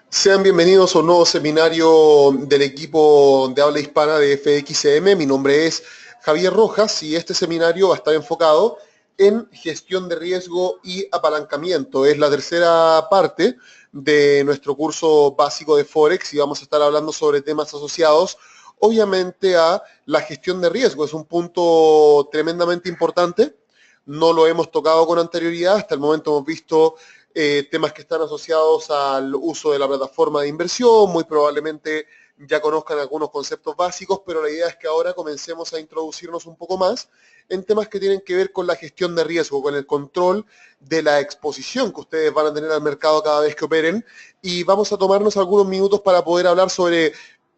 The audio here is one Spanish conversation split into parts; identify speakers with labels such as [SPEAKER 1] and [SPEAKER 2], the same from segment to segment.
[SPEAKER 1] Sean bienvenidos a un nuevo seminario del equipo de habla hispana de FXM. Mi nombre es Javier Rojas y este seminario va a estar enfocado en gestión de riesgo y apalancamiento. Es la tercera parte de nuestro curso básico de Forex y vamos a estar hablando sobre temas asociados, obviamente, a la gestión de riesgo. Es un punto tremendamente importante. No lo hemos tocado con anterioridad. Hasta el momento hemos visto temas que están asociados al uso de la plataforma de inversión, muy probablemente ya conozcan algunos conceptos básicos, pero la idea es que ahora comencemos a introducirnos un poco más en temas que tienen que ver con la gestión de riesgo, con el control de la exposición que ustedes van a tener al mercado cada vez que operen, y vamos a tomarnos algunos minutos para poder hablar sobre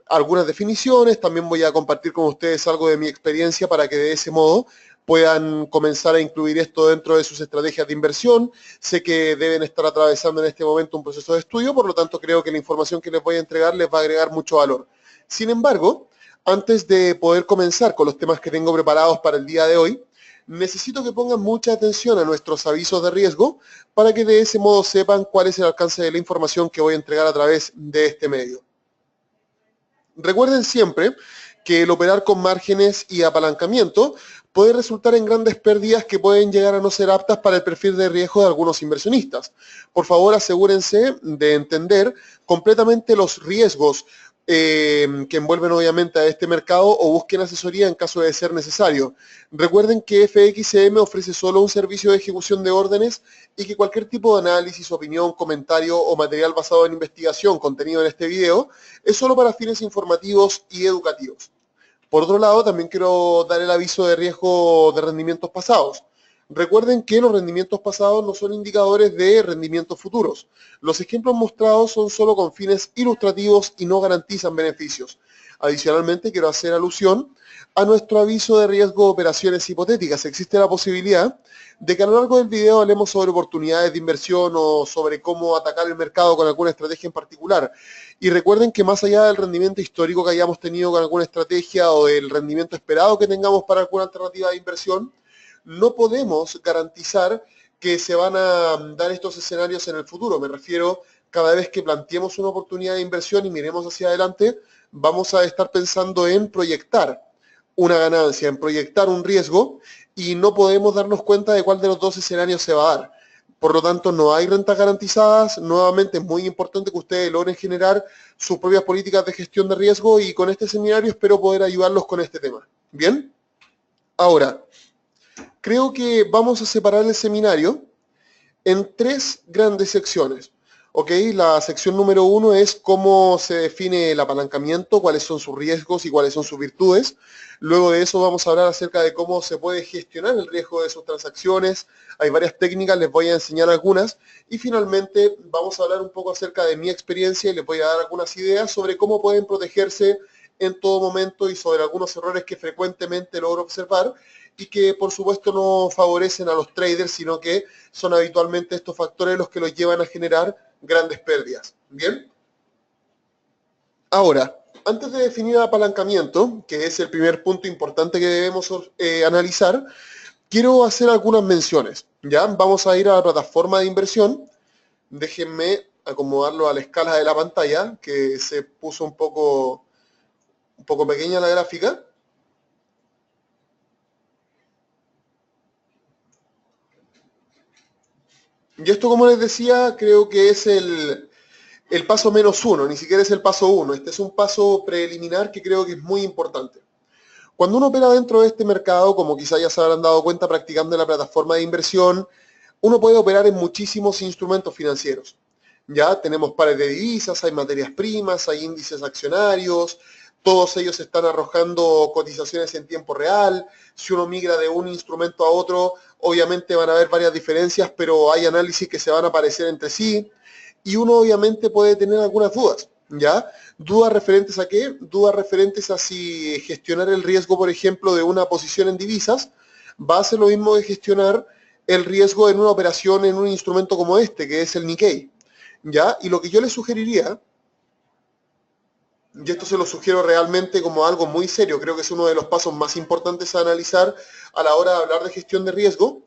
[SPEAKER 1] algunas definiciones. También voy a compartir con ustedes algo de mi experiencia para que de ese modo puedan comenzar a incluir esto dentro de sus estrategias de inversión. Sé que deben estar atravesando en este momento un proceso de estudio, por lo tanto creo que la información que les voy a entregar les va a agregar mucho valor. Sin embargo, antes de poder comenzar con los temas que tengo preparados para el día de hoy, necesito que pongan mucha atención a nuestros avisos de riesgo para que de ese modo sepan cuál es el alcance de la información que voy a entregar a través de este medio. Recuerden siempre que el operar con márgenes y apalancamiento puede resultar en grandes pérdidas que pueden llegar a no ser aptas para el perfil de riesgo de algunos inversionistas. Por favor, asegúrense de entender completamente los riesgos que envuelven obviamente a este mercado o busquen asesoría en caso de ser necesario. Recuerden que FXM ofrece solo un servicio de ejecución de órdenes y que cualquier tipo de análisis, opinión, comentario o material basado en investigación contenido en este video es solo para fines informativos y educativos. Por otro lado, también quiero dar el aviso de riesgo de rendimientos pasados. Recuerden que los rendimientos pasados no son indicadores de rendimientos futuros. Los ejemplos mostrados son solo con fines ilustrativos y no garantizan beneficios. Adicionalmente, quiero hacer alusión a nuestro aviso de riesgo de operaciones hipotéticas. Existe la posibilidad de que a lo largo del video hablemos sobre oportunidades de inversión o sobre cómo atacar el mercado con alguna estrategia en particular. Y recuerden que más allá del rendimiento histórico que hayamos tenido con alguna estrategia o del rendimiento esperado que tengamos para alguna alternativa de inversión, no podemos garantizar que se van a dar estos escenarios en el futuro. Me refiero, cada vez que planteemos una oportunidad de inversión y miremos hacia adelante, vamos a estar pensando en proyectar una ganancia, en proyectar un riesgo, y no podemos darnos cuenta de cuál de los dos escenarios se va a dar. Por lo tanto, no hay rentas garantizadas. Nuevamente, es muy importante que ustedes logren generar sus propias políticas de gestión de riesgo y con este seminario espero poder ayudarlos con este tema. ¿Bien? Ahora, creo que vamos a separar el seminario en tres grandes secciones. ¿Ok? La sección número 1 es cómo se define el apalancamiento, cuáles son sus riesgos y cuáles son sus virtudes. Luego de eso vamos a hablar acerca de cómo se puede gestionar el riesgo de sus transacciones. Hay varias técnicas, les voy a enseñar algunas. Y finalmente vamos a hablar un poco acerca de mi experiencia y les voy a dar algunas ideas sobre cómo pueden protegerse en todo momento y sobre algunos errores que frecuentemente logro observar y que por supuesto no favorecen a los traders, sino que son habitualmente estos factores los que los llevan a generar grandes pérdidas. ¿Bien? Ahora, antes de definir el apalancamiento, que es el primer punto importante que debemos analizar, quiero hacer algunas menciones. ¿Ya? Vamos a ir a la plataforma de inversión. Déjenme acomodarlo a la escala de la pantalla, que se puso un poco pequeña la gráfica. Y esto, como les decía, creo que es el paso -1, ni siquiera es el paso 1. Este es un paso preliminar que creo que es muy importante. Cuando uno opera dentro de este mercado, como quizá ya se habrán dado cuenta practicando en la plataforma de inversión, uno puede operar en muchísimos instrumentos financieros. Ya tenemos pares de divisas, hay materias primas, hay índices accionarios, todos ellos están arrojando cotizaciones en tiempo real. Si uno migra de un instrumento a otro, obviamente van a haber varias diferencias, pero hay análisis que se van a parecer entre sí. Y uno obviamente puede tener algunas dudas, ¿ya? ¿Dudas referentes a qué? Dudas referentes a si gestionar el riesgo, por ejemplo, de una posición en divisas va a ser lo mismo que gestionar el riesgo en una operación en un instrumento como este, que es el Nikkei, ¿ya? Y lo que yo les sugeriría, y esto se lo sugiero realmente como algo muy serio, creo que es uno de los pasos más importantes a analizar a la hora de hablar de gestión de riesgo,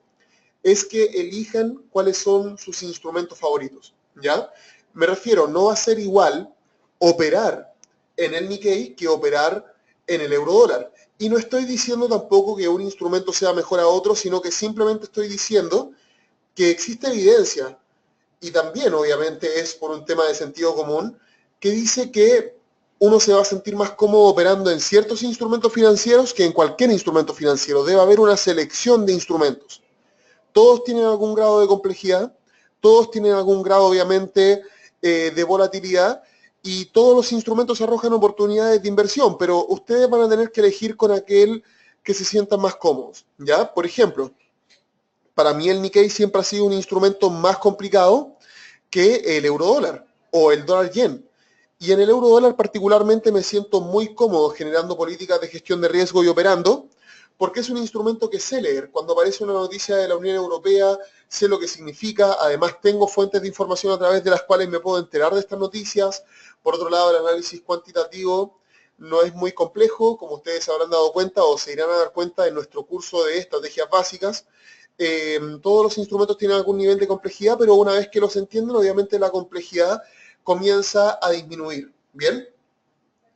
[SPEAKER 1] es que elijan cuáles son sus instrumentos favoritos, ¿ya? Me refiero, no va a ser igual operar en el Nikkei que operar en el euro dólar. Y no estoy diciendo tampoco que un instrumento sea mejor a otro, sino que simplemente estoy diciendo que existe evidencia, y también obviamente es por un tema de sentido común, que dice que uno se va a sentir más cómodo operando en ciertos instrumentos financieros que en cualquier instrumento financiero. Debe haber una selección de instrumentos. Todos tienen algún grado de complejidad, todos tienen algún grado obviamente de volatilidad, y todos los instrumentos arrojan oportunidades de inversión, pero ustedes van a tener que elegir con aquel que se sientan más cómodos, ¿ya? Por ejemplo, para mí el Nikkei siempre ha sido un instrumento más complicado que el euro dólar o el dólar yen. Y en el euro dólar particularmente me siento muy cómodo generando políticas de gestión de riesgo y operando, porque es un instrumento que sé leer. Cuando aparece una noticia de la Unión Europea, sé lo que significa. Además, tengo fuentes de información a través de las cuales me puedo enterar de estas noticias. Por otro lado, el análisis cuantitativo no es muy complejo, como ustedes se habrán dado cuenta o se irán a dar cuenta en nuestro curso de estrategias básicas. Todos los instrumentos tienen algún nivel de complejidad, pero una vez que los entienden, obviamente la complejidad comienza a disminuir. ¿Bien?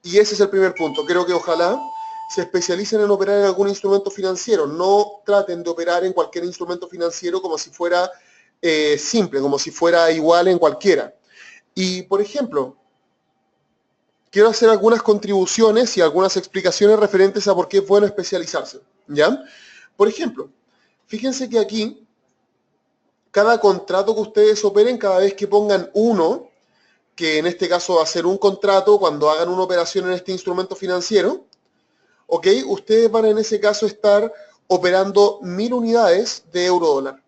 [SPEAKER 1] Y ese es el primer punto. Creo que ojalá se especialicen en operar en algún instrumento financiero. No traten de operar en cualquier instrumento financiero como si fuera simple, como si fuera igual en cualquiera. Y, por ejemplo, quiero hacer algunas contribuciones y algunas explicaciones referentes a por qué es bueno especializarse. ¿Ya? Por ejemplo, fíjense que aquí cada contrato que ustedes operen, cada vez que pongan uno, que en este caso va a ser un contrato cuando hagan una operación en este instrumento financiero, ¿ok? Ustedes van en ese caso estar operando 1000 unidades de euro dólar.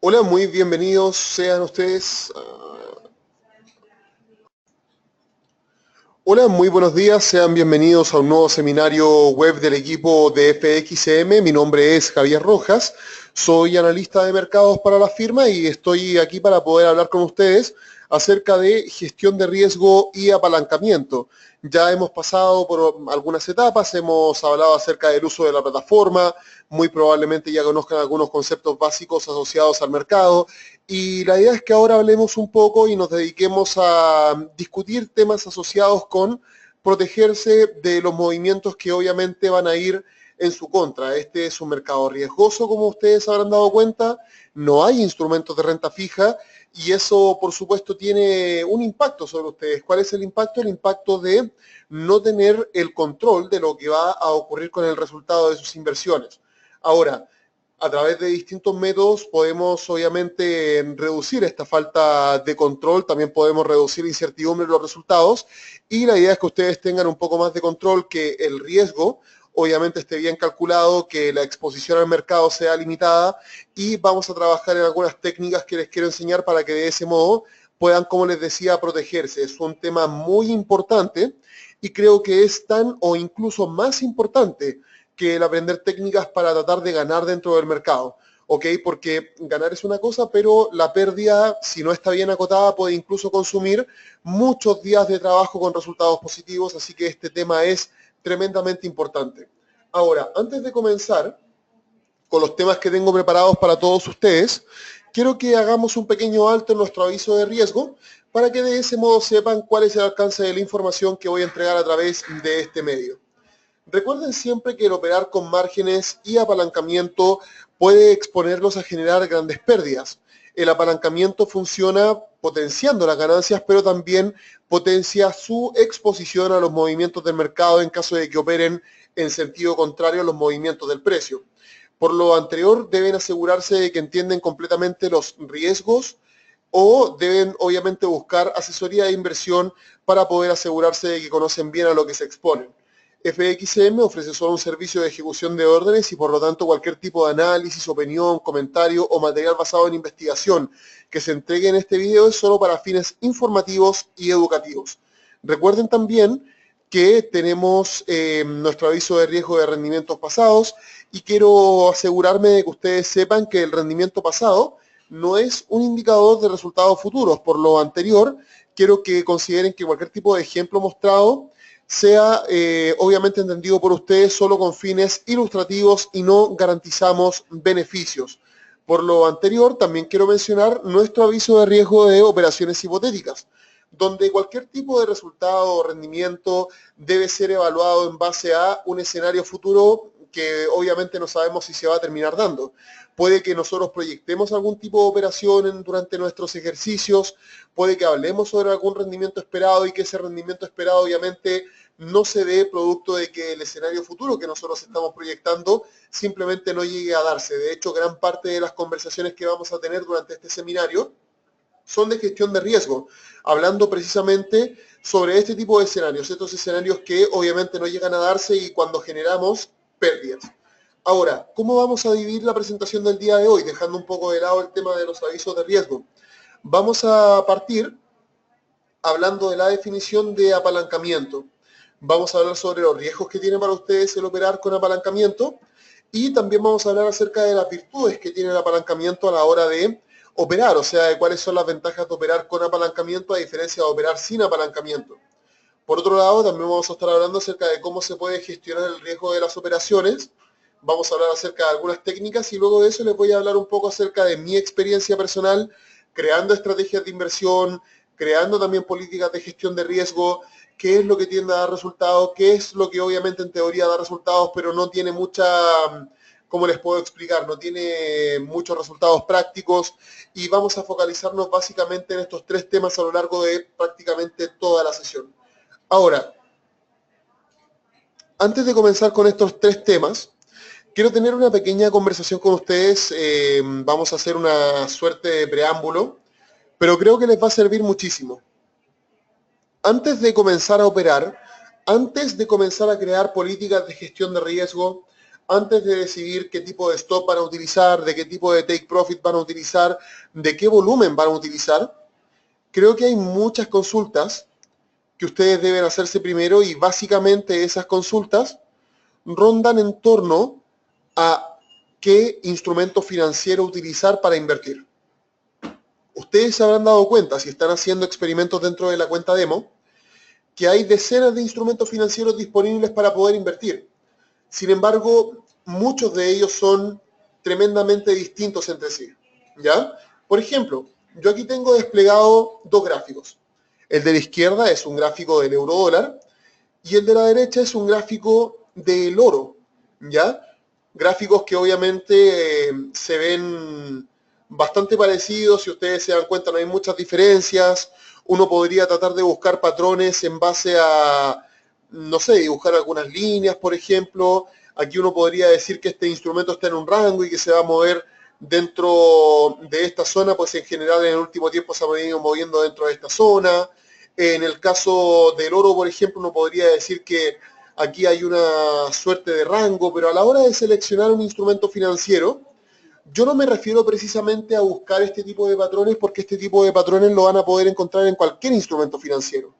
[SPEAKER 1] Hola, muy bienvenidos sean ustedes. Hola, muy buenos días, sean bienvenidos a un nuevo seminario web del equipo de FXM. Mi nombre es Javier Rojas, soy analista de mercados para la firma y estoy aquí para poder hablar con ustedes acerca de gestión de riesgo y apalancamiento. Ya hemos pasado por algunas etapas, hemos hablado acerca del uso de la plataforma, muy probablemente ya conozcan algunos conceptos básicos asociados al mercado y la idea es que ahora hablemos un poco y nos dediquemos a discutir temas asociados con protegerse de los movimientos que obviamente van a ir en su contra. Este es un mercado riesgoso, como ustedes habrán dado cuenta, no hay instrumentos de renta fija y eso, por supuesto, tiene un impacto sobre ustedes. ¿Cuál es el impacto? El impacto de no tener el control de lo que va a ocurrir con el resultado de sus inversiones. Ahora, a través de distintos métodos podemos obviamente reducir esta falta de control, también podemos reducir incertidumbre en los resultados y la idea es que ustedes tengan un poco más de control, que el riesgo obviamente esté bien calculado, que la exposición al mercado sea limitada y vamos a trabajar en algunas técnicas que les quiero enseñar para que de ese modo puedan, como les decía, protegerse. Es un tema muy importante y creo que es tan o incluso más importante que el aprender técnicas para tratar de ganar dentro del mercado, ¿ok? Porque ganar es una cosa, pero la pérdida, si no está bien acotada, puede incluso consumir muchos días de trabajo con resultados positivos, así que este tema es tremendamente importante. Ahora, antes de comenzar con los temas que tengo preparados para todos ustedes, quiero que hagamos un pequeño alto en nuestro aviso de riesgo para que de ese modo sepan cuál es el alcance de la información que voy a entregar a través de este medio. Recuerden siempre que el operar con márgenes y apalancamiento puede exponerlos a generar grandes pérdidas. El apalancamiento funciona potenciando las ganancias, pero también potencia su exposición a los movimientos del mercado en caso de que operen en sentido contrario a los movimientos del precio. Por lo anterior, deben asegurarse de que entienden completamente los riesgos o deben obviamente buscar asesoría de inversión para poder asegurarse de que conocen bien a lo que se exponen. FXM ofrece solo un servicio de ejecución de órdenes y por lo tanto cualquier tipo de análisis, opinión, comentario o material basado en investigación que se entregue en este video es solo para fines informativos y educativos. Recuerden también que tenemos nuestro aviso de riesgo de rendimientos pasados y quiero asegurarme de que ustedes sepan que el rendimiento pasado no es un indicador de resultados futuros. Por lo anterior, quiero que consideren que cualquier tipo de ejemplo mostrado sea obviamente entendido por ustedes solo con fines ilustrativos y no garantizamos beneficios. Por lo anterior, también quiero mencionar nuestro aviso de riesgo de operaciones hipotéticas, donde cualquier tipo de resultado o rendimiento debe ser evaluado en base a un escenario futuro que obviamente no sabemos si se va a terminar dando. Puede que nosotros proyectemos algún tipo de operación durante nuestros ejercicios, puede que hablemos sobre algún rendimiento esperado y que ese rendimiento esperado obviamente no se dé producto de que el escenario futuro que nosotros estamos proyectando simplemente no llegue a darse. De hecho, gran parte de las conversaciones que vamos a tener durante este seminario son de gestión de riesgo, hablando precisamente sobre este tipo de escenarios, estos escenarios que obviamente no llegan a darse y cuando generamos pérdidas. Ahora, ¿cómo vamos a dividir la presentación del día de hoy? Dejando un poco de lado el tema de los avisos de riesgo. Vamos a partir hablando de la definición de apalancamiento. Vamos a hablar sobre los riesgos que tiene para ustedes el operar con apalancamiento y también vamos a hablar acerca de las virtudes que tiene el apalancamiento a la hora de operar, o sea, de cuáles son las ventajas de operar con apalancamiento a diferencia de operar sin apalancamiento. Por otro lado, también vamos a estar hablando acerca de cómo se puede gestionar el riesgo de las operaciones. Vamos a hablar acerca de algunas técnicas y luego de eso les voy a hablar un poco acerca de mi experiencia personal creando estrategias de inversión, creando también políticas de gestión de riesgo, qué es lo que tiende a dar resultados, qué es lo que obviamente en teoría da resultados, pero no tiene mucha, ¿cómo les puedo explicar? No tiene muchos resultados prácticos y vamos a focalizarnos básicamente en estos tres temas a lo largo de prácticamente toda la sesión. Ahora, antes de comenzar con estos tres temas, quiero tener una pequeña conversación con ustedes. Vamos a hacer una suerte de preámbulo, pero creo que les va a servir muchísimo. Antes de comenzar a operar, antes de comenzar a crear políticas de gestión de riesgo, antes de decidir qué tipo de stop van a utilizar, de qué tipo de take profit van a utilizar, de qué volumen van a utilizar, creo que hay muchas consultas que ustedes deben hacerse primero y básicamente esas consultas rondan en torno a qué instrumento financiero utilizar para invertir. Ustedes se habrán dado cuenta, si están haciendo experimentos dentro de la cuenta demo, que hay decenas de instrumentos financieros disponibles para poder invertir. Sin embargo, muchos de ellos son tremendamente distintos entre sí, ¿ya? Por ejemplo, yo aquí tengo desplegado dos gráficos. El de la izquierda es un gráfico del euro dólar y el de la derecha es un gráfico del oro, ¿ya? Gráficos que obviamente se ven bastante parecidos, si ustedes se dan cuenta no hay muchas diferencias. Uno podría tratar de buscar patrones en base a, no sé, dibujar algunas líneas, por ejemplo. Aquí uno podría decir que este instrumento está en un rango y que se va a mover dentro de esta zona, pues en general en el último tiempo se ha venido moviendo dentro de esta zona. En el caso del oro, por ejemplo, uno podría decir que aquí hay una suerte de rango, pero a la hora de seleccionar un instrumento financiero, yo no me refiero precisamente a buscar este tipo de patrones porque este tipo de patrones lo van a poder encontrar en cualquier instrumento financiero.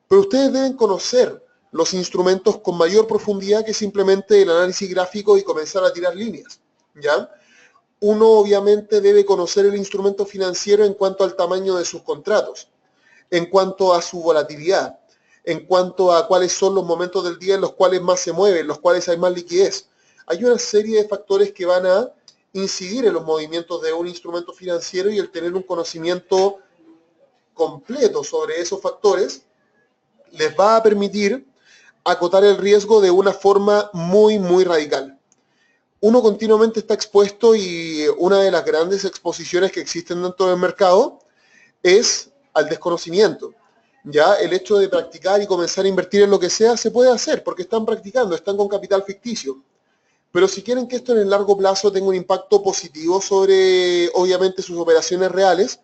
[SPEAKER 1] Pero ustedes deben conocer los instrumentos con mayor profundidad que simplemente el análisis gráfico y comenzar a tirar líneas, ¿ya? Uno obviamente debe conocer el instrumento financiero en cuanto al tamaño de sus contratos, en cuanto a su volatilidad, en cuanto a cuáles son los momentos del día en los cuales más se mueve, en los cuales hay más liquidez. Hay una serie de factores que van a incidir en los movimientos de un instrumento financiero y el tener un conocimiento completo sobre esos factores les va a permitir acotar el riesgo de una forma muy, muy radical. Uno continuamente está expuesto y una de las grandes exposiciones que existen dentro del mercado es al desconocimiento. Ya el hecho de practicar y comenzar a invertir en lo que sea se puede hacer porque están practicando, están con capital ficticio. Pero si quieren que esto en el largo plazo tenga un impacto positivo sobre, obviamente, sus operaciones reales,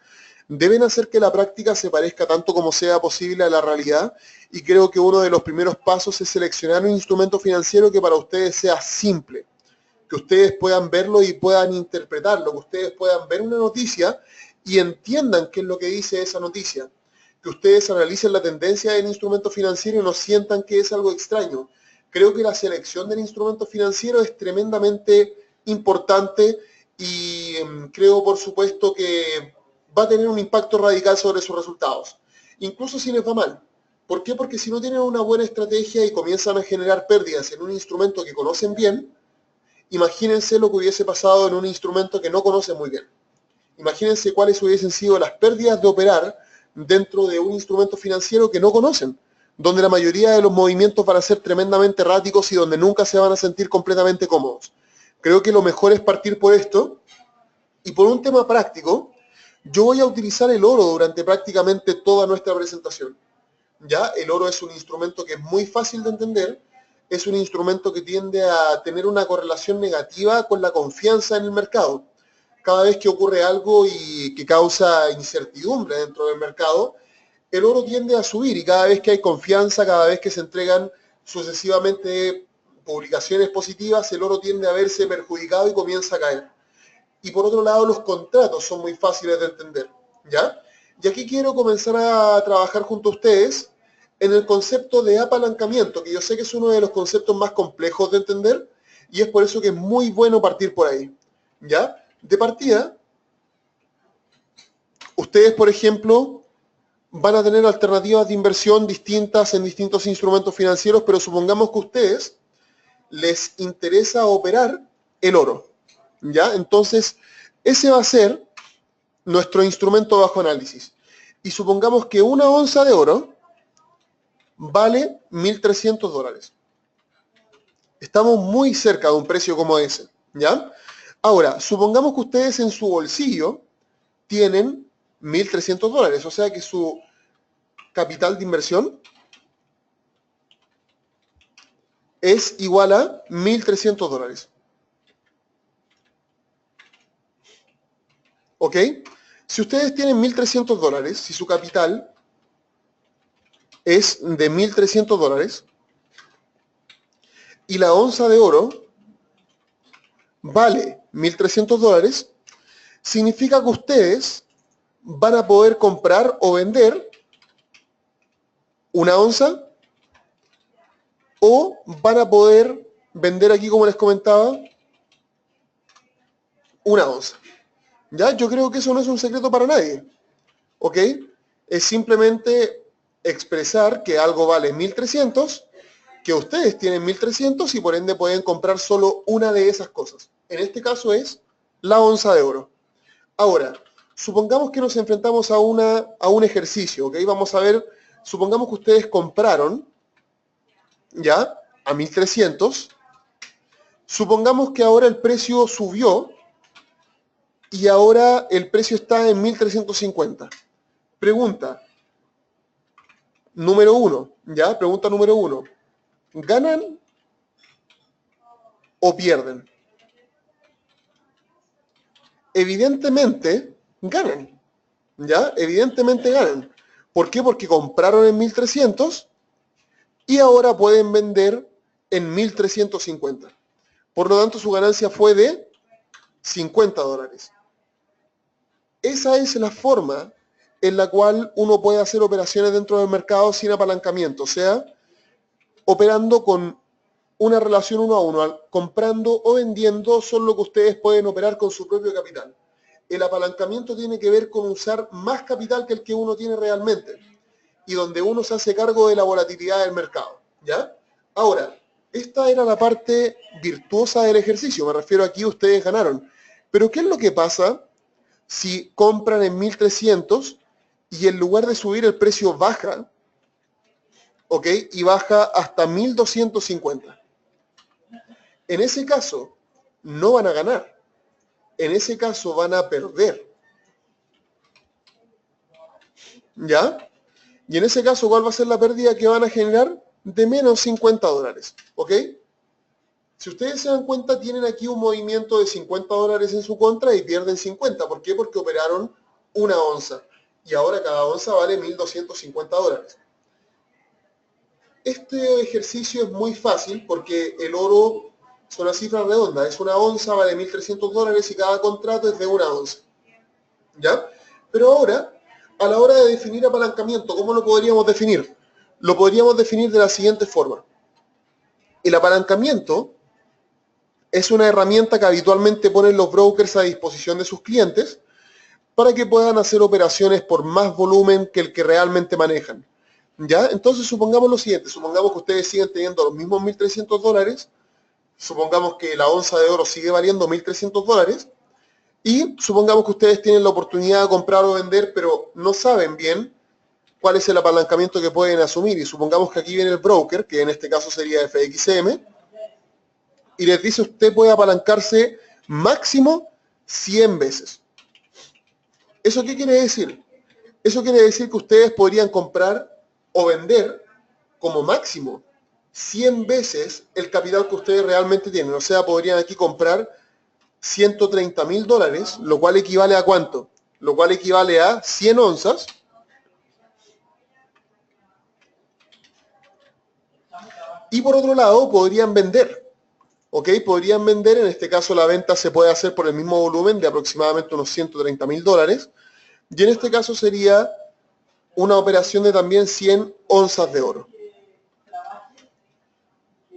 [SPEAKER 1] deben hacer que la práctica se parezca tanto como sea posible a la realidad y creo que uno de los primeros pasos es seleccionar un instrumento financiero que para ustedes sea simple, que ustedes puedan verlo y puedan interpretarlo, que ustedes puedan ver una noticia y entiendan qué es lo que dice esa noticia, que ustedes analicen la tendencia del instrumento financiero y no sientan que es algo extraño. Creo que la selección del instrumento financiero es tremendamente importante y creo, por supuesto, que va a tener un impacto radical sobre sus resultados, incluso si les va mal. ¿Por qué? Porque si no tienen una buena estrategia y comienzan a generar pérdidas en un instrumento que conocen bien, imagínense lo que hubiese pasado en un instrumento que no conocen muy bien. Imagínense cuáles hubiesen sido las pérdidas de operar dentro de un instrumento financiero que no conocen, donde la mayoría de los movimientos van a ser tremendamente erráticos y donde nunca se van a sentir completamente cómodos. Creo que lo mejor es partir por esto y por un tema práctico, yo voy a utilizar el oro durante prácticamente toda nuestra presentación. ¿Ya? El oro es un instrumento que es muy fácil de entender, es un instrumento que tiende a tener una correlación negativa con la confianza en el mercado. Cada vez que ocurre algo y que causa incertidumbre dentro del mercado, el oro tiende a subir y cada vez que hay confianza, cada vez que se entregan sucesivamente publicaciones positivas, el oro tiende a verse perjudicado y comienza a caer. Y por otro lado, los contratos son muy fáciles de entender, ¿ya? Y aquí quiero comenzar a trabajar junto a ustedes en el concepto de apalancamiento, que yo sé que es uno de los conceptos más complejos de entender y es por eso que es muy bueno partir por ahí, ¿ya? De partida, ustedes, por ejemplo, van a tener alternativas de inversión distintas en distintos instrumentos financieros, pero supongamos que a ustedes les interesa operar el oro, ¿ya? Entonces, ese va a ser nuestro instrumento bajo análisis. Y supongamos que una onza de oro vale $1.300. Estamos muy cerca de un precio como ese, ¿ya? Ahora, supongamos que ustedes en su bolsillo tienen $1.300, o sea que su capital de inversión es igual a $1.300. ¿Ok? Si ustedes tienen $1.300, si su capital es de $1.300 y la onza de oro vale $1.300, significa que ustedes van a poder comprar o vender una onza o van a poder vender aquí, como les comentaba, una onza. ¿Ya? Yo creo que eso no es un secreto para nadie. ¿Ok? Es simplemente expresar que algo vale 1.300, que ustedes tienen 1.300 y por ende pueden comprar solo una de esas cosas. En este caso es la onza de oro. Ahora, supongamos que nos enfrentamos a un ejercicio, ¿ok? Vamos a ver, supongamos que ustedes compraron, ¿ya? A 1.300. Supongamos que ahora el precio subió y ahora el precio está en 1.350. Pregunta número uno, ¿ya? Pregunta número uno. ¿Ganan o pierden? Evidentemente ganan, ¿ya? Evidentemente ganan. ¿Por qué? Porque compraron en 1.300 y ahora pueden vender en 1.350. Por lo tanto, su ganancia fue de $50. Esa es la forma en la cual uno puede hacer operaciones dentro del mercado sin apalancamiento, o sea, operando con una relación uno a uno, comprando o vendiendo son lo que ustedes pueden operar con su propio capital. El apalancamiento tiene que ver con usar más capital que el que uno tiene realmente y donde uno se hace cargo de la volatilidad del mercado, ¿ya? Ahora, esta era la parte virtuosa del ejercicio, me refiero aquí ustedes ganaron. Pero ¿qué es lo que pasa si compran en 1.300 y en lugar de subir el precio baja, ¿ok? Y baja hasta 1.250? En ese caso, no van a ganar. En ese caso van a perder. ¿Ya? Y en ese caso, ¿cuál va a ser la pérdida que van a generar? De menos $50. ¿Ok? Si ustedes se dan cuenta, tienen aquí un movimiento de $50 en su contra y pierden 50. ¿Por qué? Porque operaron una onza. Y ahora cada onza vale $1.250. Este ejercicio es muy fácil porque el oro es una cifra redonda. Es una onza, vale $1.300 y cada contrato es de una onza. ¿Ya? Pero ahora, a la hora de definir apalancamiento, ¿cómo lo podríamos definir? Lo podríamos definir de la siguiente forma. El apalancamiento es una herramienta que habitualmente ponen los brokers a disposición de sus clientes para que puedan hacer operaciones por más volumen que el que realmente manejan. ¿Ya? Entonces supongamos lo siguiente, supongamos que ustedes siguen teniendo los mismos $1.300, supongamos que la onza de oro sigue valiendo $1.300, y supongamos que ustedes tienen la oportunidad de comprar o vender, pero no saben bien cuál es el apalancamiento que pueden asumir. Y supongamos que aquí viene el broker, que en este caso sería FXM, y les dice usted puede apalancarse máximo 100 veces. ¿Eso qué quiere decir? Eso quiere decir que ustedes podrían comprar o vender como máximo 100 veces el capital que ustedes realmente tienen. O sea, podrían aquí comprar $130.000, lo cual equivale a ¿cuánto? Lo cual equivale a 100 onzas. Y por otro lado, podrían vender. ¿Ok? Podrían vender, en este caso la venta se puede hacer por el mismo volumen de aproximadamente unos $130.000. Y en este caso sería una operación de también 100 onzas de oro.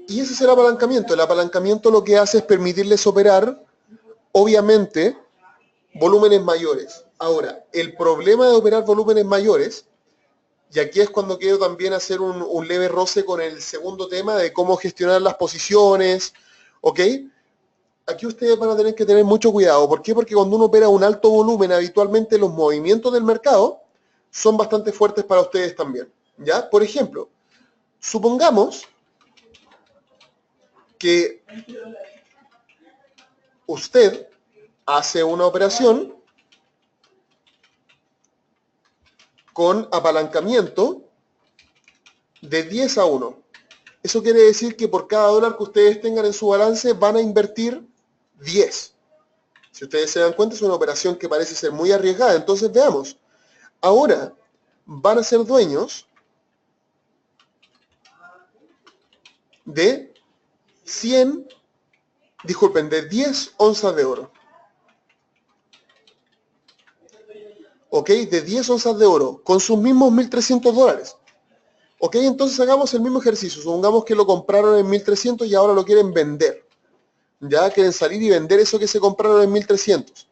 [SPEAKER 1] Y ese es el apalancamiento. El apalancamiento lo que hace es permitirles operar, obviamente, volúmenes mayores. Ahora, el problema de operar volúmenes mayores, y aquí es cuando quiero también hacer un leve roce con el segundo tema de cómo gestionar las posiciones, ¿ok? Aquí ustedes van a tener que tener mucho cuidado. ¿Por qué? Porque cuando uno opera un alto volumen, habitualmente los movimientos del mercado son bastante fuertes para ustedes también, ¿ya? Por ejemplo, supongamos que usted hace una operación con apalancamiento de 10-1. Eso quiere decir que por cada dólar que ustedes tengan en su balance van a invertir 10. Si ustedes se dan cuenta, es una operación que parece ser muy arriesgada. Entonces veamos. Ahora van a ser dueños de 100 disculpen, de 10 onzas de oro. ¿Ok? De 10 onzas de oro, con sus mismos $1.300. ¿Ok? Entonces hagamos el mismo ejercicio. Supongamos que lo compraron en 1.300 y ahora lo quieren vender. Ya quieren salir y vender eso que se compraron en 1.300.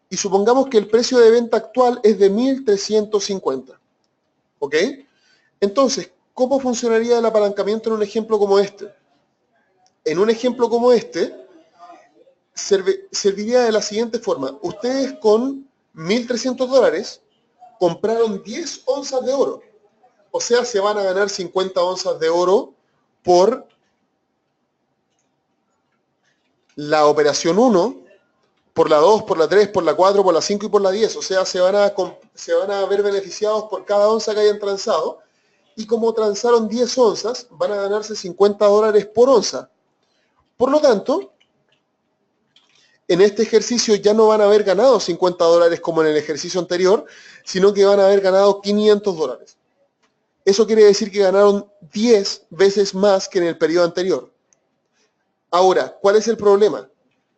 [SPEAKER 1] Y supongamos que el precio de venta actual es de 1.350. ¿Ok? Entonces, ¿cómo funcionaría el apalancamiento en un ejemplo como este? En un ejemplo como este, serviría de la siguiente forma. Ustedes con $1.300 compraron 10 onzas de oro. O sea, se van a ganar 50 onzas de oro por la operación 1, por la 2, por la 3, por la 4, por la 5 y por la 10. O sea, se van a ver beneficiados por cada onza que hayan transado. Y como transaron 10 onzas, van a ganarse $50 por onza. Por lo tanto, en este ejercicio ya no van a haber ganado $50 como en el ejercicio anterior, sino que van a haber ganado $500. Eso quiere decir que ganaron 10 veces más que en el periodo anterior. Ahora, ¿cuál es el problema?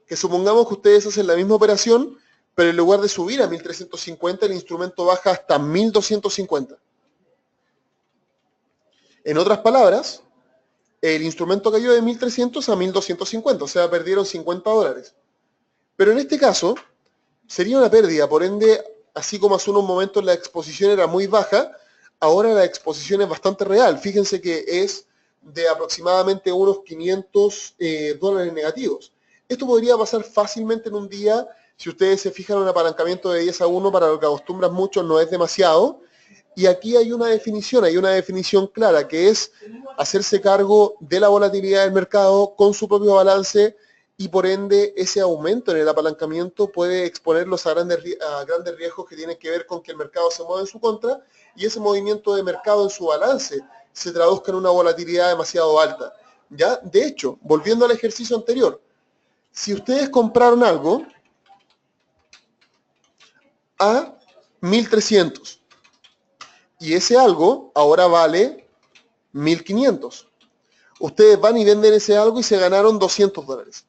[SPEAKER 1] Que supongamos que ustedes hacen la misma operación, pero en lugar de subir a 1.350, el instrumento baja hasta 1.250. En otras palabras, el instrumento cayó de 1.300 a 1.250, o sea, perdieron $50. Pero en este caso, sería una pérdida, por ende, así como hace unos momentos la exposición era muy baja, ahora la exposición es bastante real. Fíjense que es de aproximadamente unos $500 negativos. Esto podría pasar fácilmente en un día, si ustedes se fijan, un apalancamiento de 10-1 para lo que acostumbran muchos no es demasiado. Y aquí hay una definición clara, que es hacerse cargo de la volatilidad del mercado con su propio balance y por ende ese aumento en el apalancamiento puede exponerlos a grandes riesgos que tienen que ver con que el mercado se mueva en su contra y ese movimiento de mercado en su balance se traduzca en una volatilidad demasiado alta. ¿Ya? De hecho, volviendo al ejercicio anterior, si ustedes compraron algo a 1.300 y ese algo ahora vale 1.500, ustedes van y venden ese algo y se ganaron $200.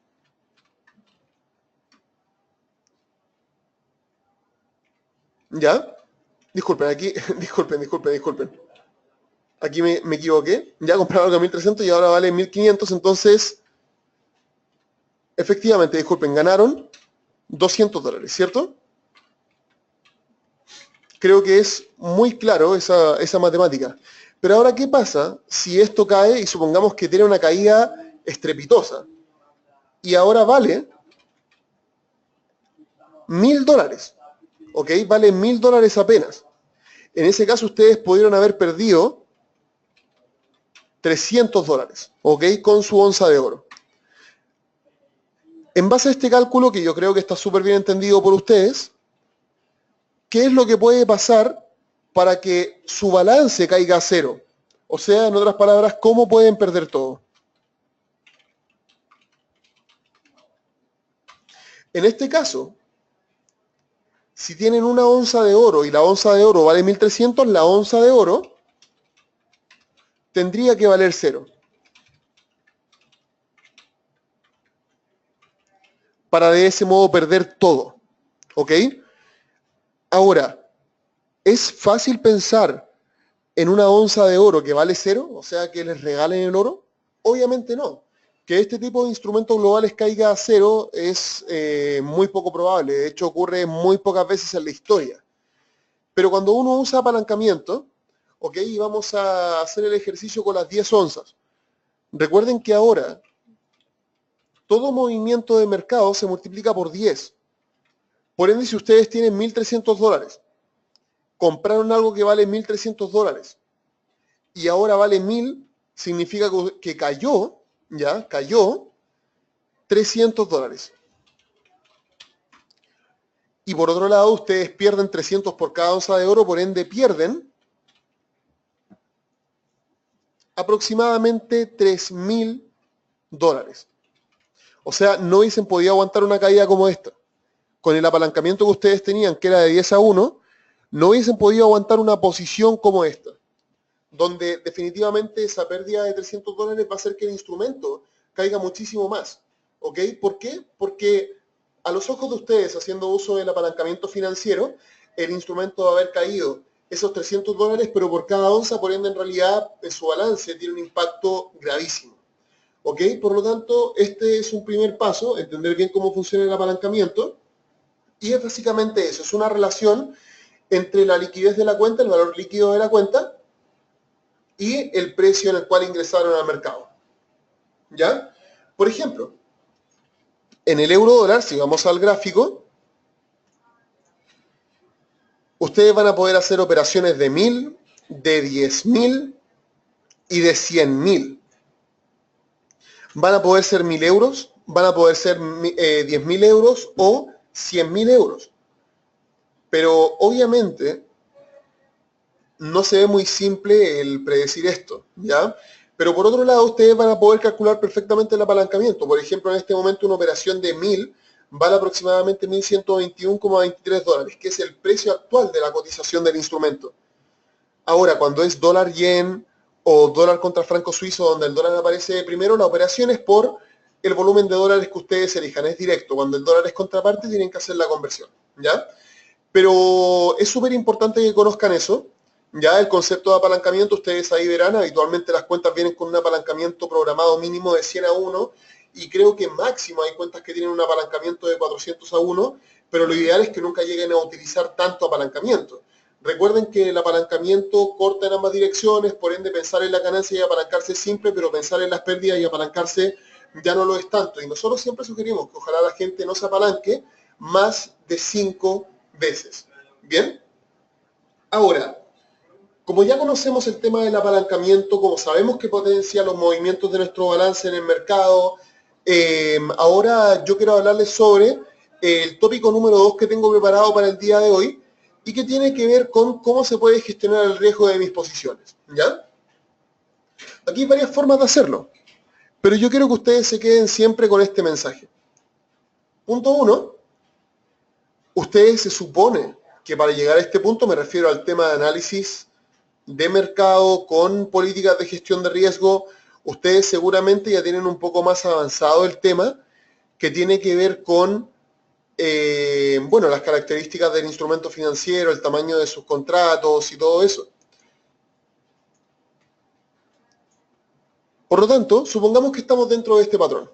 [SPEAKER 1] ¿Ya? Disculpen, aquí, disculpen. Aquí me equivoqué. Ya compraron algo a 1.300 y ahora vale 1.500, entonces, efectivamente, disculpen, ganaron $200, ¿cierto? Creo que es muy claro esa matemática. Pero ahora, ¿qué pasa si esto cae y supongamos que tiene una caída estrepitosa? Y ahora vale $1.000, ¿ok? Vale $1.000 apenas. En ese caso, ustedes pudieron haber perdido $300, ¿ok? Con su onza de oro. En base a este cálculo, que yo creo que está súper bien entendido por ustedes, ¿qué es lo que puede pasar para que su balance caiga a cero? O sea, en otras palabras, ¿cómo pueden perder todo? En este caso, si tienen una onza de oro y la onza de oro vale 1.300, la onza de oro tendría que valer cero. Para de ese modo perder todo. ¿Ok? Ahora, ¿es fácil pensar en una onza de oro que vale cero? O sea, que les regalen el oro. Obviamente no. Que este tipo de instrumentos globales caiga a cero es muy poco probable. De hecho, ocurre muy pocas veces en la historia. Pero cuando uno usa apalancamiento, ok, y vamos a hacer el ejercicio con las 10 onzas. Recuerden que ahora todo movimiento de mercado se multiplica por 10. Por ende, si ustedes tienen $1.300, compraron algo que vale $1.300 y ahora vale 1.000, significa que cayó, ¿ya? Cayó $300. Y por otro lado, ustedes pierden 300 por cada onza de oro, por ende pierden aproximadamente $3.000. O sea, no hubiesen podido aguantar una caída como esta. Con el apalancamiento que ustedes tenían, que era de 10-1, no hubiesen podido aguantar una posición como esta, donde definitivamente esa pérdida de $300 va a hacer que el instrumento caiga muchísimo más. ¿ok? ¿Por qué? Porque a los ojos de ustedes, haciendo uso del apalancamiento financiero, el instrumento va a haber caído esos $300, pero por cada onza, por ende, en realidad, en su balance tiene un impacto gravísimo. ¿Ok? Por lo tanto, este es un primer paso, entender bien cómo funciona el apalancamiento, y es básicamente eso, es una relación entre la liquidez de la cuenta, el valor líquido de la cuenta, y el precio en el cual ingresaron al mercado. ¿Ya? Por ejemplo, en el euro dólar, si vamos al gráfico, ustedes van a poder hacer operaciones de 1000, de 10.000 y de 100.000. Van a poder ser 1000 euros, van a poder ser 10.000 euros o 100.000 euros. Pero obviamente no se ve muy simple el predecir esto, ¿ya? Pero por otro lado, ustedes van a poder calcular perfectamente el apalancamiento. Por ejemplo, en este momento una operación de 1000 vale aproximadamente $1.121,23, que es el precio actual de la cotización del instrumento. Ahora, cuando es dólar-yen o dólar contra franco suizo, donde el dólar aparece primero, la operación es por el volumen de dólares que ustedes elijan, es directo. Cuando el dólar es contraparte, tienen que hacer la conversión, ¿ya? Pero es súper importante que conozcan eso. Ya el concepto de apalancamiento, ustedes ahí verán, habitualmente las cuentas vienen con un apalancamiento programado mínimo de 100 a 1 y creo que máximo hay cuentas que tienen un apalancamiento de 400 a 1, pero lo ideal es que nunca lleguen a utilizar tanto apalancamiento. Recuerden que el apalancamiento corta en ambas direcciones, por ende pensar en la ganancia y apalancarse es simple, pero pensar en las pérdidas y apalancarse ya no lo es tanto. Y nosotros siempre sugerimos que ojalá la gente no se apalanque más de 5 veces. ¿Bien? Ahora, como ya conocemos el tema del apalancamiento, como sabemos que potencia los movimientos de nuestro balance en el mercado, ahora yo quiero hablarles sobre el tópico número 2 que tengo preparado para el día de hoy y que tiene que ver con cómo se puede gestionar el riesgo de mis posiciones. ¿Ya? Aquí hay varias formas de hacerlo, pero yo quiero que ustedes se queden siempre con este mensaje. Punto 1. Ustedes se supone que para llegar a este punto, me refiero al tema de análisis de mercado con políticas de gestión de riesgo, ustedes seguramente ya tienen un poco más avanzado el tema que tiene que ver con bueno, las características del instrumento financiero, el tamaño de sus contratos y todo eso. Por lo tanto, supongamos que estamos dentro de este patrón.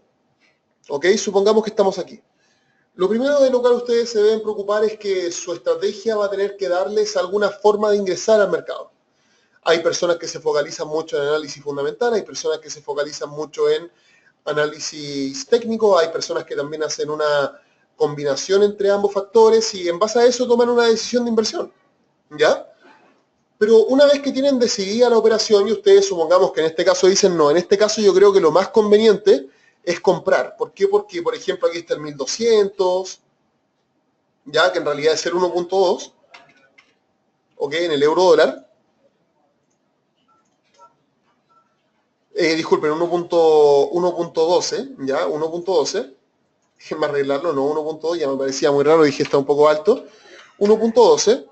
[SPEAKER 1] ¿Ok? Supongamos que estamos aquí. Lo primero de lo cual ustedes se deben preocupar es que su estrategia va a tener que darles alguna forma de ingresar al mercado. Hay personas que se focalizan mucho en análisis fundamental, hay personas que se focalizan mucho en análisis técnico, hay personas que también hacen una combinación entre ambos factores y en base a eso toman una decisión de inversión, ¿ya? Pero una vez que tienen decidida la operación y ustedes supongamos que en este caso dicen no, en este caso yo creo que lo más conveniente es comprar. ¿Por qué? Porque, por ejemplo, aquí está el 1200, ya que en realidad es el 1.2, ¿ok? En el euro dólar. Disculpen, 1.12, ¿ya? 1.12. Déjenme arreglarlo, no 1.2, ya me parecía muy raro, dije está un poco alto. 1.12.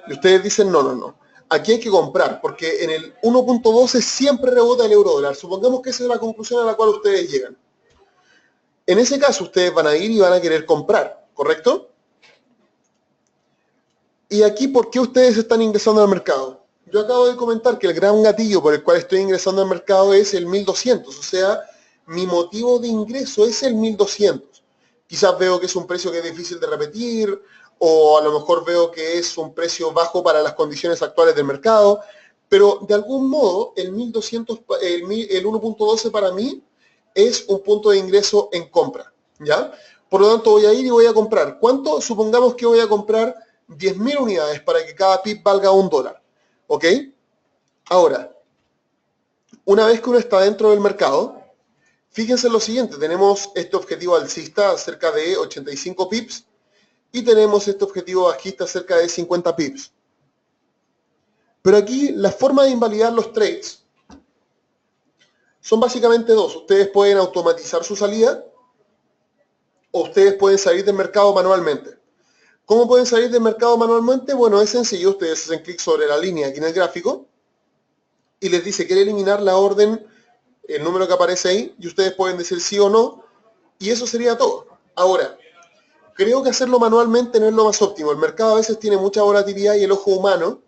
[SPEAKER 1] Y ustedes dicen no, no, no. Aquí hay que comprar, porque en el 1.12 siempre rebota el euro dólar. Supongamos que esa es la conclusión a la cual ustedes llegan. En ese caso, ustedes van a ir y van a querer comprar, ¿correcto? Y aquí, ¿por qué ustedes están ingresando al mercado? Yo acabo de comentar que el gran gatillo por el cual estoy ingresando al mercado es el 1200, o sea, mi motivo de ingreso es el 1200. Quizás veo que es un precio que es difícil de repetir, o a lo mejor veo que es un precio bajo para las condiciones actuales del mercado, pero de algún modo el 1200, el 1.12 para mí es un punto de ingreso en compra, ¿ya? Por lo tanto voy a ir y voy a comprar. ¿Cuánto? Supongamos que voy a comprar 10.000 unidades para que cada pip valga $1, ¿ok? Ahora, una vez que uno está dentro del mercado, fíjense en lo siguiente, tenemos este objetivo alcista cerca de 85 pips y tenemos este objetivo bajista cerca de 50 pips. Pero aquí la forma de invalidar los trades son básicamente dos. Ustedes pueden automatizar su salida o ustedes pueden salir del mercado manualmente. ¿Cómo pueden salir del mercado manualmente? Bueno, es sencillo. Ustedes hacen clic sobre la línea aquí en el gráfico y les dice, quiere eliminar la orden, el número que aparece ahí, y ustedes pueden decir sí o no, Y eso sería todo. Ahora, creo que hacerlo manualmente no es lo más óptimo. El mercado a veces tiene mucha volatilidad y el ojo humano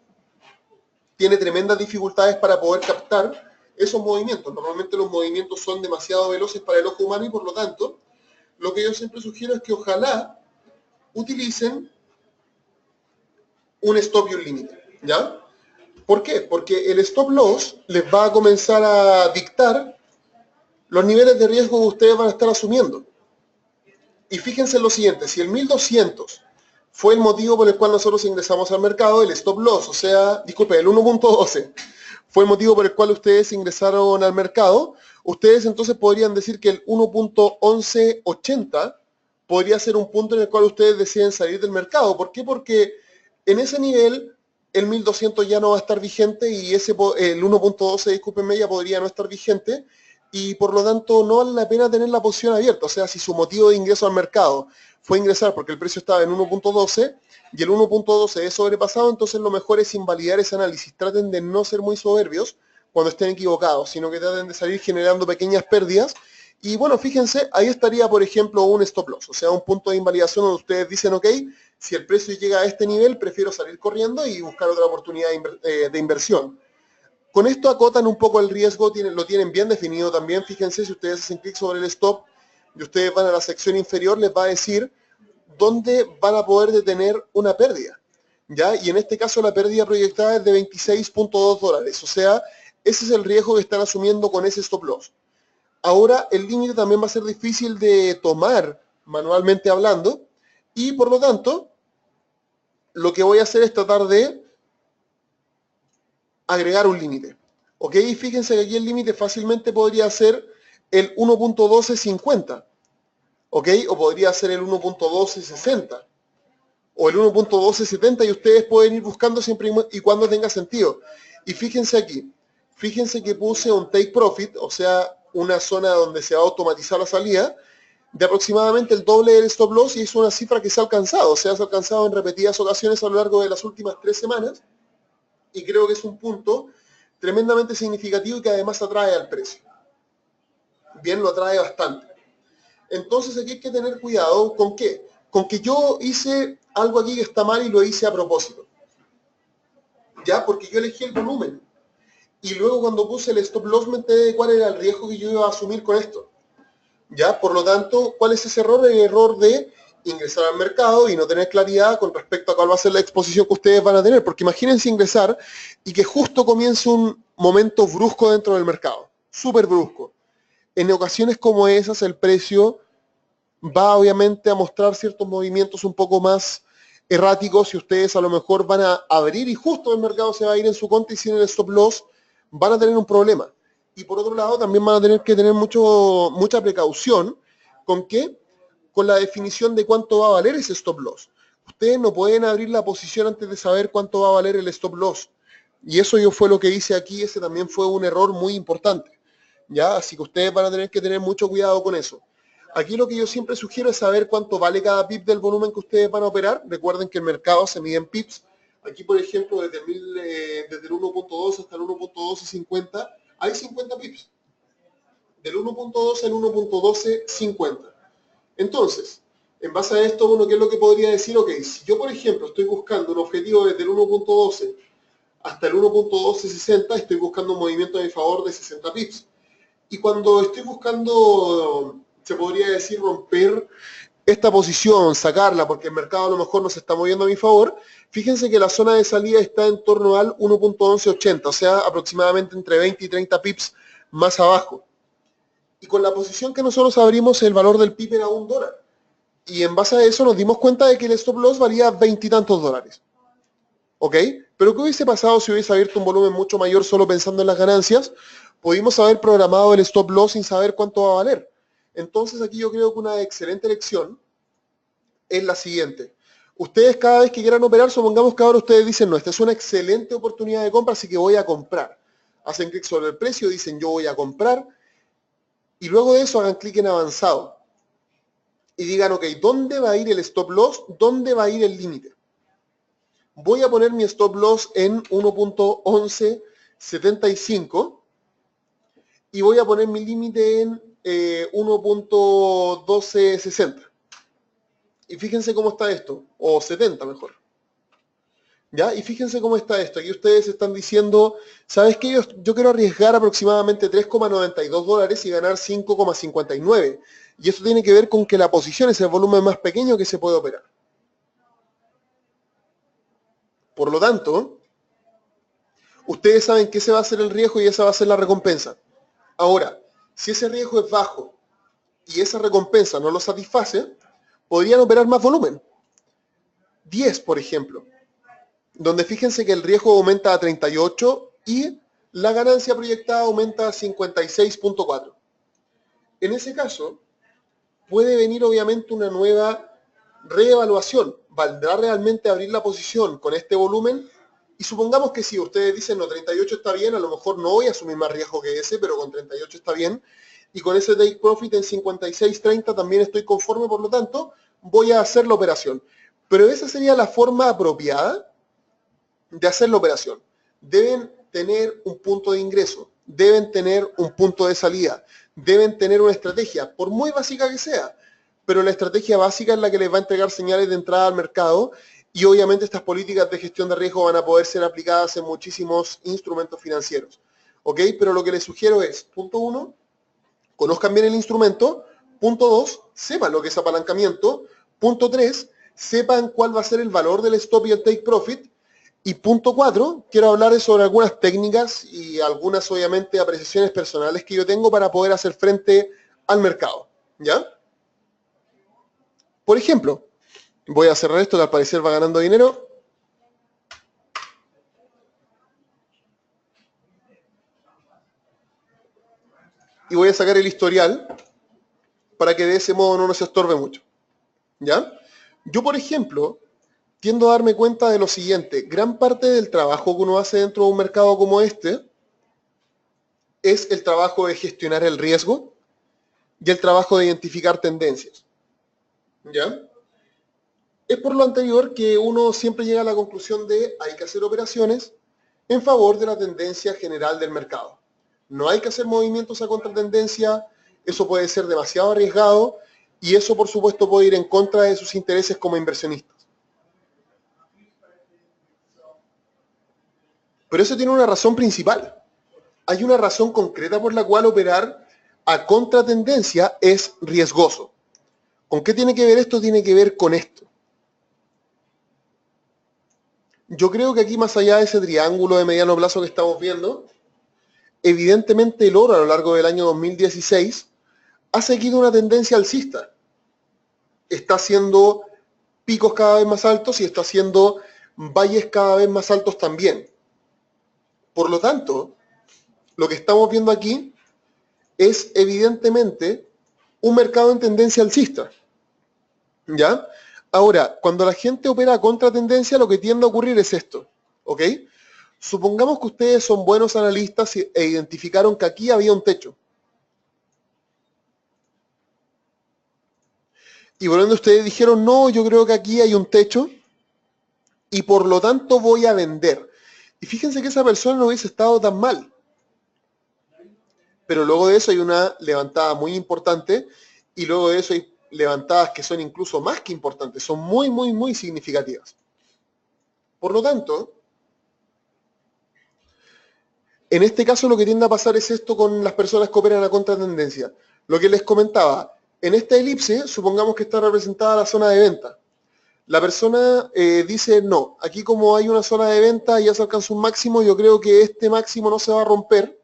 [SPEAKER 1] tiene tremendas dificultades para poder captar esos movimientos. Normalmente los movimientos son demasiado veloces para el ojo humano y por lo tanto, lo que yo siempre sugiero es que ojalá utilicen un stop y un límite, ¿ya? ¿Por qué? Porque el stop loss les va a comenzar a dictar los niveles de riesgo que ustedes van a estar asumiendo. Y fíjense en lo siguiente, si el 1200 fue el motivo por el cual nosotros ingresamos al mercado, el stop loss, o sea, disculpe, el 1.12 fue el motivo por el cual ustedes ingresaron al mercado, ustedes entonces podrían decir que el 1.1180 podría ser un punto en el cual ustedes deciden salir del mercado. ¿Por qué? Porque en ese nivel el 1200 ya no va a estar vigente y el 1.12, discúlpenme, ya podría no estar vigente y por lo tanto no vale la pena tener la posición abierta. O sea, si su motivo de ingreso al mercado fue ingresar porque el precio estaba en 1.12 y el 1.12 es sobrepasado, entonces lo mejor es invalidar ese análisis. Traten de no ser muy soberbios cuando estén equivocados, sino que traten de salir generando pequeñas pérdidas. Y bueno, fíjense, ahí estaría, por ejemplo, un stop loss, o sea, un punto de invalidación donde ustedes dicen, ok, si el precio llega a este nivel, prefiero salir corriendo y buscar otra oportunidad de inversión. Con esto acotan un poco el riesgo, lo tienen bien definido también. Fíjense, si ustedes hacen clic sobre el stop y ustedes van a la sección inferior, les va a decir dónde van a poder detener una pérdida, ¿ya? Y en este caso la pérdida proyectada es de $26.2, o sea, ese es el riesgo que están asumiendo con ese stop loss. Ahora, el límite también va a ser difícil de tomar manualmente hablando y por lo tanto, lo que voy a hacer es tratar de agregar un límite. ¿Ok? Fíjense que aquí el límite fácilmente podría ser el 1.1250. ¿Ok? O podría ser el 1.1260. O el 1.1270 y ustedes pueden ir buscando siempre y cuando tenga sentido. Y fíjense aquí. Fíjense que puse un take profit, o sea, una zona donde se va a automatizar la salida, de aproximadamente el doble del stop loss y es una cifra que se ha alcanzado. O sea, se ha alcanzado en repetidas ocasiones a lo largo de las últimas 3 semanas. Y creo que es un punto tremendamente significativo y que además atrae al precio. Bien, lo atrae bastante. Entonces aquí hay que tener cuidado ¿con qué? Con que yo hice algo aquí que está mal y lo hice a propósito. ¿Ya? Porque yo elegí el volumen. Y luego cuando puse el stop loss me enteré de cuál era el riesgo que yo iba a asumir con esto. ¿Ya? Por lo tanto, ¿cuál es ese error? El error de ingresar al mercado y no tener claridad con respecto a cuál va a ser la exposición que ustedes van a tener. Porque imagínense ingresar y que justo comience un momento brusco dentro del mercado. Súper brusco. En ocasiones como esas, el precio va obviamente a mostrar ciertos movimientos un poco más erráticos y ustedes a lo mejor van a abrir y justo el mercado se va a ir en su contra y sin el stop loss van a tener un problema. Y por otro lado también van a tener que tener mucha precaución con qué, con la definición de cuánto va a valer ese stop loss. Ustedes no pueden abrir la posición antes de saber cuánto va a valer el stop loss. Y eso yo fue lo que hice aquí, ese también fue un error muy importante. ¿Ya? Así que ustedes van a tener que tener mucho cuidado con eso. Aquí lo que yo siempre sugiero es saber cuánto vale cada pip del volumen que ustedes van a operar. Recuerden que el mercado se mide en pips. Aquí, por ejemplo, desde el 1.2 hasta el 1.1250 hay 50 pips. Del 1.12 al 1.1250. Entonces, en base a esto, uno, ¿qué es lo que podría decir? Ok, si yo, por ejemplo, estoy buscando un objetivo desde el 1.12 hasta el 1.1260, estoy buscando un movimiento a mi favor de 60 pips. Y cuando estoy buscando, se podría decir, romper esta posición, sacarla, porque el mercado a lo mejor no se está moviendo a mi favor, fíjense que la zona de salida está en torno al 1.1180, o sea, aproximadamente entre 20 y 30 pips más abajo. Y con la posición que nosotros abrimos, el valor del pip era $1. Y en base a eso nos dimos cuenta de que el stop loss valía 20 y tantos dólares. ¿Ok? Pero ¿qué hubiese pasado si hubiese abierto un volumen mucho mayor solo pensando en las ganancias? Pudimos haber programado el stop loss sin saber cuánto va a valer. Entonces aquí yo creo que una excelente lección es la siguiente. Ustedes cada vez que quieran operar, supongamos que ahora ustedes dicen, no, esta es una excelente oportunidad de compra, así que voy a comprar. Hacen clic sobre el precio, dicen yo voy a comprar, y luego de eso hagan clic en avanzado. Y digan, ok, ¿dónde va a ir el stop loss? ¿Dónde va a ir el límite? Voy a poner mi stop loss en 1.1175 y voy a poner mi límite en 1.1260. Y fíjense cómo está esto, o 70 mejor. ¿Ya? Y fíjense cómo está esto. Aquí ustedes están diciendo, ¿sabes qué? Yo quiero arriesgar aproximadamente $3,92 y ganar 5,59. Y eso tiene que ver con que la posición es el volumen más pequeño que se puede operar. Por lo tanto, ustedes saben que ese va a ser el riesgo y esa va a ser la recompensa. Ahora, si ese riesgo es bajo y esa recompensa no lo satisface, podrían operar más volumen. 10, por ejemplo, donde fíjense que el riesgo aumenta a 38 y la ganancia proyectada aumenta a 56.4. En ese caso, puede venir obviamente una nueva reevaluación. ¿Valdrá realmente abrir la posición con este volumen? Y supongamos que si ustedes dicen, no, 38 está bien, a lo mejor no voy a asumir más riesgo que ese, pero con 38 está bien. Y con ese take profit en 56.30 también estoy conforme, por lo tanto, voy a hacer la operación. Pero esa sería la forma apropiada de hacer la operación. Deben tener un punto de ingreso, deben tener un punto de salida, deben tener una estrategia, por muy básica que sea, pero la estrategia básica es la que les va a entregar señales de entrada al mercado y obviamente estas políticas de gestión de riesgo van a poder ser aplicadas en muchísimos instrumentos financieros. ¿Ok? Pero lo que les sugiero es, punto 1, conozcan bien el instrumento. Punto 2, sepan lo que es apalancamiento. Punto 3, sepan cuál va a ser el valor del stop y el take profit. Y punto 4, quiero hablarles sobre algunas técnicas y algunas, obviamente, apreciaciones personales que yo tengo para poder hacer frente al mercado. ¿Ya? Por ejemplo, voy a cerrar esto que al parecer va ganando dinero. Y voy a sacar el historial para que de ese modo no nos estorbe mucho. ¿Ya? Yo, por ejemplo, tiendo a darme cuenta de lo siguiente. Gran parte del trabajo que uno hace dentro de un mercado como este es el trabajo de gestionar el riesgo y el trabajo de identificar tendencias. ¿Ya? Es por lo anterior que uno siempre llega a la conclusión de hay que hacer operaciones en favor de la tendencia general del mercado. No hay que hacer movimientos a contratendencia, eso puede ser demasiado arriesgado y eso por supuesto puede ir en contra de sus intereses como inversionistas. Pero eso tiene una razón principal. Hay una razón concreta por la cual operar a contratendencia es riesgoso. ¿Con qué tiene que ver esto? Tiene que ver con esto. Yo creo que aquí, más allá de ese triángulo de mediano plazo que estamos viendo, evidentemente el oro a lo largo del año 2016 ha seguido una tendencia alcista. Está haciendo picos cada vez más altos y está haciendo valles cada vez más altos también. Por lo tanto, lo que estamos viendo aquí es evidentemente un mercado en tendencia alcista. ¿Ya? Ahora, cuando la gente opera a contratendencia, lo que tiende a ocurrir es esto. ¿Ok? Supongamos que ustedes son buenos analistas e identificaron que aquí había un techo. Y por ende ustedes dijeron, no, yo creo que aquí hay un techo y por lo tanto voy a vender. Y fíjense que esa persona no hubiese estado tan mal. Pero luego de eso hay una levantada muy importante y luego de eso hay levantadas que son incluso más que importantes, son muy, muy, muy significativas. Por lo tanto, en este caso lo que tiende a pasar es esto con las personas que operan a contratendencia. Lo que les comentaba, en esta elipse, supongamos que está representada la zona de venta. La persona dice, no, aquí como hay una zona de venta y ya se alcanza un máximo, yo creo que este máximo no se va a romper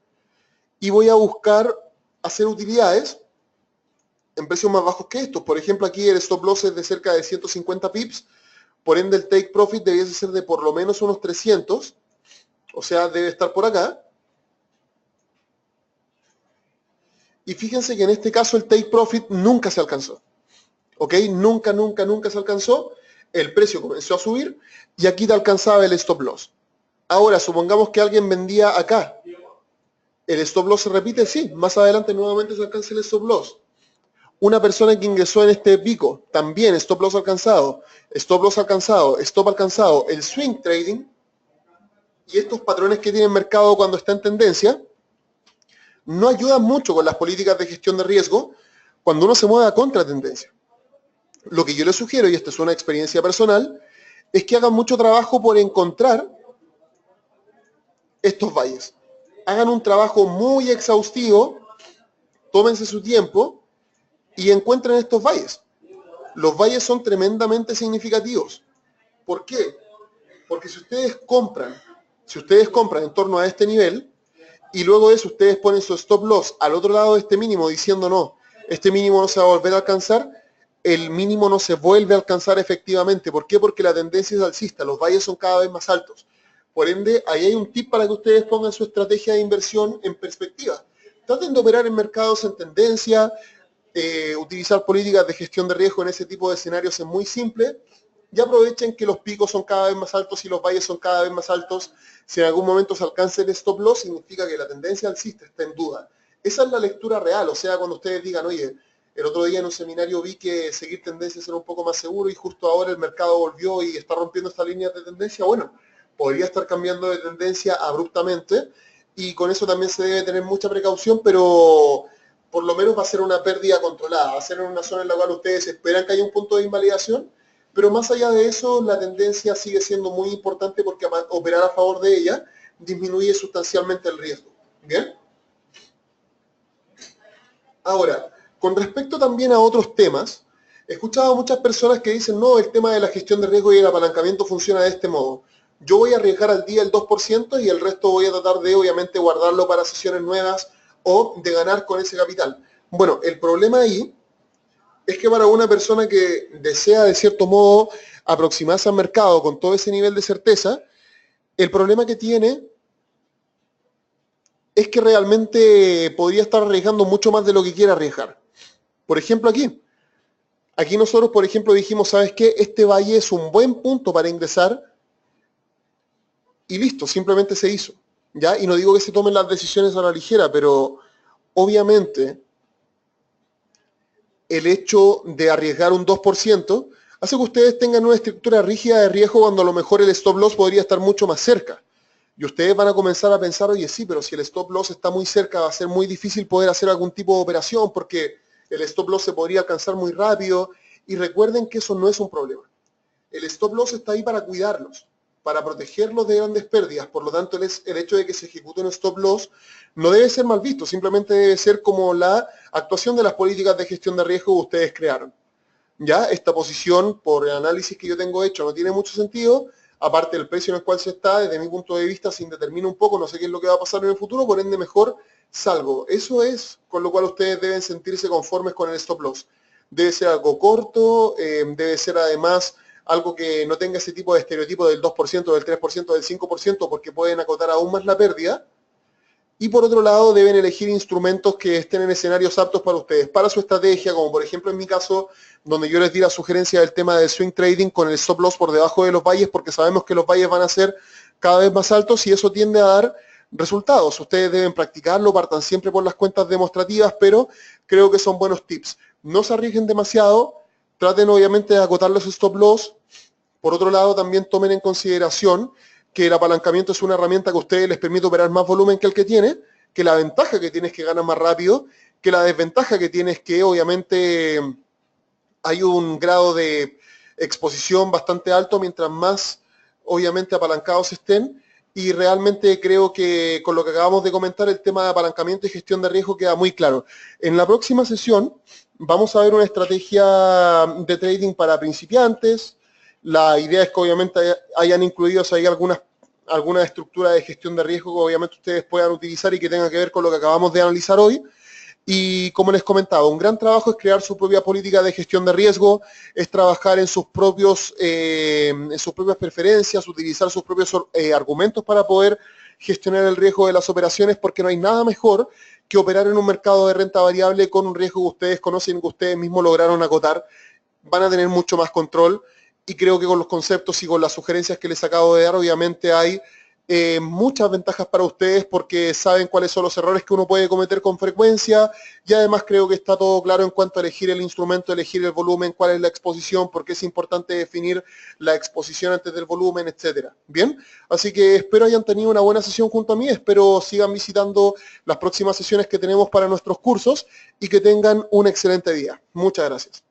[SPEAKER 1] y voy a buscar hacer utilidades en precios más bajos que estos. Por ejemplo, aquí el stop loss es de cerca de 150 pips, por ende el take profit debiese ser de por lo menos unos 300, o sea, debe estar por acá. Y fíjense que en este caso el take profit nunca se alcanzó. ¿Ok? Nunca, nunca, nunca se alcanzó. El precio comenzó a subir y aquí te alcanzaba el stop loss. Ahora, supongamos que alguien vendía acá. ¿El stop loss se repite? Sí. Más adelante nuevamente se alcanza el stop loss. Una persona que ingresó en este pico, también stop loss alcanzado, stop loss alcanzado, stop alcanzado, el swing trading y estos patrones que tiene el mercado cuando está en tendencia, no ayudan mucho con las políticas de gestión de riesgo cuando uno se mueve a contratendencia. Lo que yo les sugiero, y esta es una experiencia personal, es que hagan mucho trabajo por encontrar estos valles. Hagan un trabajo muy exhaustivo, tómense su tiempo y encuentren estos valles. Los valles son tremendamente significativos. ¿Por qué? Porque si ustedes compran en torno a este nivel y luego de eso ustedes ponen su stop loss al otro lado de este mínimo diciendo no, este mínimo no se va a volver a alcanzar, el mínimo no se vuelve a alcanzar efectivamente. ¿Por qué? Porque la tendencia es alcista, los valles son cada vez más altos. Por ende, ahí hay un tip para que ustedes pongan su estrategia de inversión en perspectiva. Traten de operar en mercados en tendencia, utilizar políticas de gestión de riesgo en ese tipo de escenarios es muy simple, y aprovechen que los picos son cada vez más altos y los valles son cada vez más altos. Si en algún momento se alcanza el stop loss, significa que la tendencia alcista está en duda. Esa es la lectura real, o sea, cuando ustedes digan, oye, el otro día en un seminario vi que seguir tendencias era un poco más seguro y justo ahora el mercado volvió y está rompiendo esta línea de tendencia, bueno, podría estar cambiando de tendencia abruptamente y con eso también se debe tener mucha precaución, pero por lo menos va a ser una pérdida controlada, va a ser en una zona en la cual ustedes esperan que haya un punto de invalidación, pero más allá de eso, la tendencia sigue siendo muy importante porque operar a favor de ella disminuye sustancialmente el riesgo. ¿Bien? Ahora, con respecto también a otros temas, he escuchado a muchas personas que dicen, no, el tema de la gestión de riesgo y el apalancamiento funciona de este modo. Yo voy a arriesgar al día el 2% y el resto voy a tratar de, obviamente, guardarlo para sesiones nuevas o de ganar con ese capital. Bueno, el problema ahí es que para una persona que desea, de cierto modo, aproximarse al mercado con todo ese nivel de certeza, el problema que tiene es que realmente podría estar arriesgando mucho más de lo que quiere arriesgar. Por ejemplo, aquí nosotros, por ejemplo, dijimos, ¿sabes qué? Este valle es un buen punto para ingresar y listo, simplemente se hizo. ¿Ya? Y no digo que se tomen las decisiones a la ligera, pero obviamente el hecho de arriesgar un 2% hace que ustedes tengan una estructura rígida de riesgo cuando a lo mejor el stop loss podría estar mucho más cerca. Y ustedes van a comenzar a pensar, oye, sí, pero si el stop loss está muy cerca, va a ser muy difícil poder hacer algún tipo de operación porque el stop loss se podría alcanzar muy rápido. Y recuerden que eso no es un problema. El stop loss está ahí para cuidarlos, para protegerlos de grandes pérdidas. Por lo tanto, el hecho de que se ejecute un stop loss no debe ser mal visto, simplemente debe ser como la actuación de las políticas de gestión de riesgo que ustedes crearon. Ya, esta posición, por el análisis que yo tengo hecho, no tiene mucho sentido, aparte del precio en el cual se está, desde mi punto de vista, se indetermina un poco, no sé qué es lo que va a pasar en el futuro, por ende mejor salgo. Eso es con lo cual ustedes deben sentirse conformes con el stop loss. Debe ser algo corto, debe ser además algo que no tenga ese tipo de estereotipo del 2%, del 3%, del 5%, porque pueden acotar aún más la pérdida. Y por otro lado, deben elegir instrumentos que estén en escenarios aptos para ustedes, para su estrategia, como por ejemplo en mi caso, donde yo les di la sugerencia del tema del swing trading con el stop loss por debajo de los valles, porque sabemos que los valles van a ser cada vez más altos y eso tiende a dar resultados. Ustedes deben practicarlo, partan siempre por las cuentas demostrativas, pero creo que son buenos tips. No se arriesguen demasiado, traten obviamente de acotar los stop loss. Por otro lado, también tomen en consideración que el apalancamiento es una herramienta que a ustedes les permite operar más volumen que el que tiene, que la ventaja que tiene es que ganan más rápido, que la desventaja que tiene es que obviamente hay un grado de exposición bastante alto mientras más obviamente apalancados estén, y realmente creo que con lo que acabamos de comentar el tema de apalancamiento y gestión de riesgo queda muy claro. En la próxima sesión vamos a ver una estrategia de trading para principiantes. La idea es que obviamente hayan incluido ahí alguna estructura de gestión de riesgo que obviamente ustedes puedan utilizar y que tenga que ver con lo que acabamos de analizar hoy. Y como les comentaba, un gran trabajo es crear su propia política de gestión de riesgo, es trabajar en sus propias preferencias, utilizar sus propios argumentos para poder gestionar el riesgo de las operaciones, porque no hay nada mejor que operar en un mercado de renta variable con un riesgo que ustedes conocen, que ustedes mismos lograron acotar. Van a tener mucho más control. Y creo que con los conceptos y con las sugerencias que les acabo de dar, obviamente hay muchas ventajas para ustedes porque saben cuáles son los errores que uno puede cometer con frecuencia y además creo que está todo claro en cuanto a elegir el instrumento, elegir el volumen, cuál es la exposición, porque es importante definir la exposición antes del volumen, etcétera. Bien, así que espero hayan tenido una buena sesión junto a mí, espero sigan visitando las próximas sesiones que tenemos para nuestros cursos y que tengan un excelente día. Muchas gracias.